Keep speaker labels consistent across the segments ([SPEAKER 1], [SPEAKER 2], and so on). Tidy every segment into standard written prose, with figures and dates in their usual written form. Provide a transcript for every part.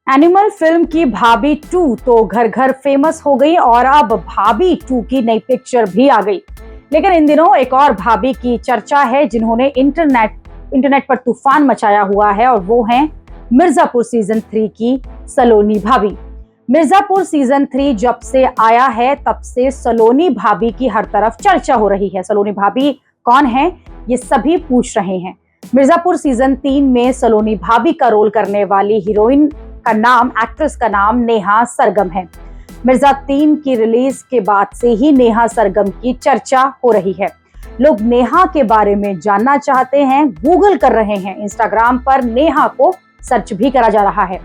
[SPEAKER 1] Animal film की भाभी 2 तो घर घर फेमस हो गई और अब भाभी 2 की नई पिक्चर भी आ गई। लेकिन इन दिनों एक और भाभी की चर्चा है जिन्होंने इंटरनेट पर तूफान मचाया हुआ है और वो हैं मिर्जापुर सीजन 3 की सलोनी भाभी। मिर्जापुर सीजन 3 जब से आया है तब से सलोनी भाभी की हर तरफ चर्चा हो रही है। सलोनी भाभी कौन है ये सभी पूछ रहे हैं। मिर्जापुर सीजन 3 में सलोनी भाभी का रोल करने वाली हीरोइन का नाम, एक्ट्रेस का नाम नेहा सरगम है। मिर्जा 3 की रिलीज के बाद से ही नेहा सरगम की चर्चा हो रही है। लोग नेहा के बारे में जानना चाहते हैं, गूगल कर रहे हैं, इंस्टाग्राम पर नेहा को सर्च भी करा जा रहा है।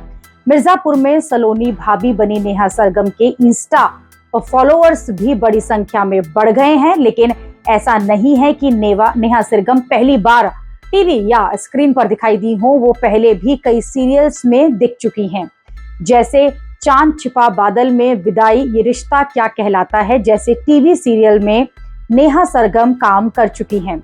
[SPEAKER 1] मिर्जापुर में सलोनी भाभी बनी नेहा सरगम के इंस्टा फॉलोअर्स भी बड़ी संख्या में बढ़ गए हैं। लेकिन ऐसा नहीं है कि नेहा सरगम पहली बार टीवी या स्क्रीन पर दिखाई दी हो, वो पहले भी कई सीरियल्स में दिख चुकी हैं, जैसे चांद छिपा बादल में विदाई, ये रिश्ता क्या कहलाता है जैसे टीवी सीरियल में नेहा सरगम काम कर चुकी हैं।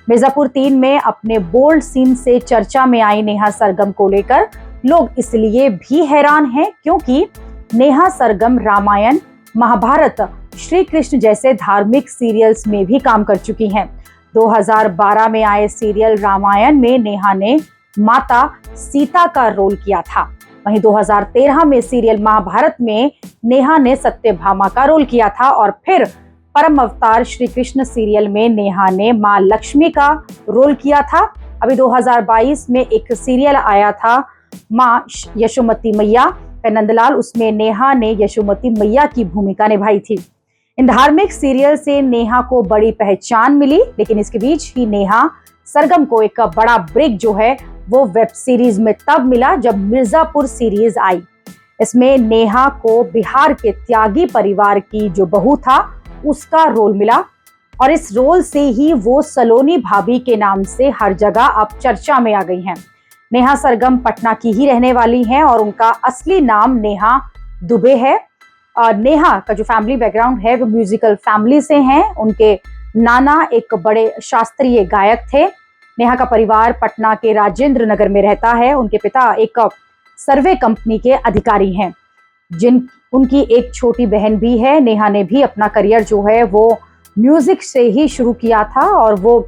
[SPEAKER 1] मिर्जापुर 3 में अपने बोल्ड सीन से चर्चा में आई नेहा सरगम को लेकर लोग इसलिए भी हैरान हैं क्योंकि नेहा सरगम रामायण, महाभारत, श्री कृष्ण जैसे धार्मिक सीरियल्स में भी काम कर चुकी हैं। 2012 में आए सीरियल रामायण में नेहा ने माता सीता का रोल किया था। वहीं 2013 में सीरियल महाभारत में नेहा ने सत्यभामा का रोल किया था और फिर परम अवतार श्री कृष्ण सीरियल में नेहा ने मां लक्ष्मी का रोल किया था। अभी 2022 में एक सीरियल आया था मां यशोमती मैया का नंदलाल, उसमें नेहा ने यशोमती मैया की भूमिका निभाई थी। इन धार्मिक सीरियल से नेहा को बड़ी पहचान मिली, लेकिन इसके बीच ही नेहा सरगम को एक बड़ा ब्रेक जो है वो वेब सीरीज में तब मिला जब मिर्जापुर सीरीज आई। इसमें नेहा को बिहार के त्यागी परिवार की जो बहू था उसका रोल मिला और इस रोल से ही वो सलोनी भाभी के नाम से हर जगह अब चर्चा में आ गई हैं। नेहा सरगम पटना की ही रहने वाली हैं और उनका असली नाम नेहा दुबे है। और नेहा का जो फैमिली बैकग्राउंड है वो म्यूजिकल फैमिली से हैं। उनके नाना एक बड़े शास्त्रीय गायक थे। नेहा का परिवार पटना के राजेंद्र नगर में रहता है। उनके पिता एक सर्वे कंपनी के अधिकारी हैं, उनकी एक छोटी बहन भी है। नेहा ने भी अपना करियर जो है वो म्यूजिक से ही शुरू किया था और वो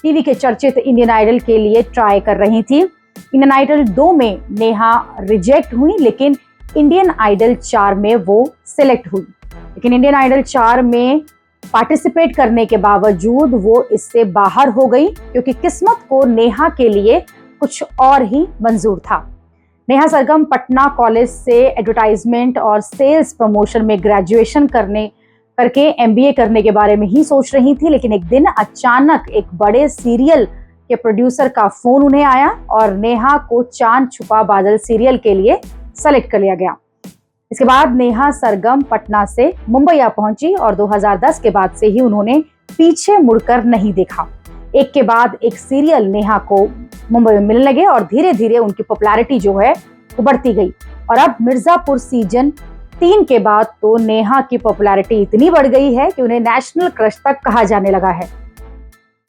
[SPEAKER 1] टीवी के चर्चित इंडियन आइडल के लिए ट्राई कर रही थी। इंडियन आइडल 2 में नेहा रिजेक्ट हुई, लेकिन इंडियन आइडल 4 में वो सिलेक्ट हुई। लेकिन इंडियन आइडल 4 में पार्टिसिपेट करने के बावजूद वो इससे बाहर हो गई क्योंकि किस्मत को नेहा के लिए कुछ और ही मंजूर था। नेहा सरगम पटना कॉलेज से एडवर्टाइजमेंट और सेल्स प्रमोशन में ग्रेजुएशन करके MBA करने के बारे में ही सोच रही थी, लेकिन एक दिन अचानक एक बड़े सीरियल के प्रोड्यूसर का फोन उन्हें आया और नेहा को चांद छुपा बादल सीरियल के लिए सेलेक्ट कर लिया गया। इसके बाद नेहा सरगम पटना से मुंबई आ पहुंची और 2010 के बाद से ही उन्होंने पीछे मुड़कर नहीं देखा। एक के बाद एक सीरियल नेहा को मुंबई में मिलने लगे और धीरे धीरे उनकी पॉपुलैरिटी जो है वो बढ़ती गई और अब मिर्जापुर सीजन 3 के बाद तो नेहा की पॉपुलैरिटी इतनी बढ़ गई है कि उन्हें नेशनल क्रश तक कहा जाने लगा है।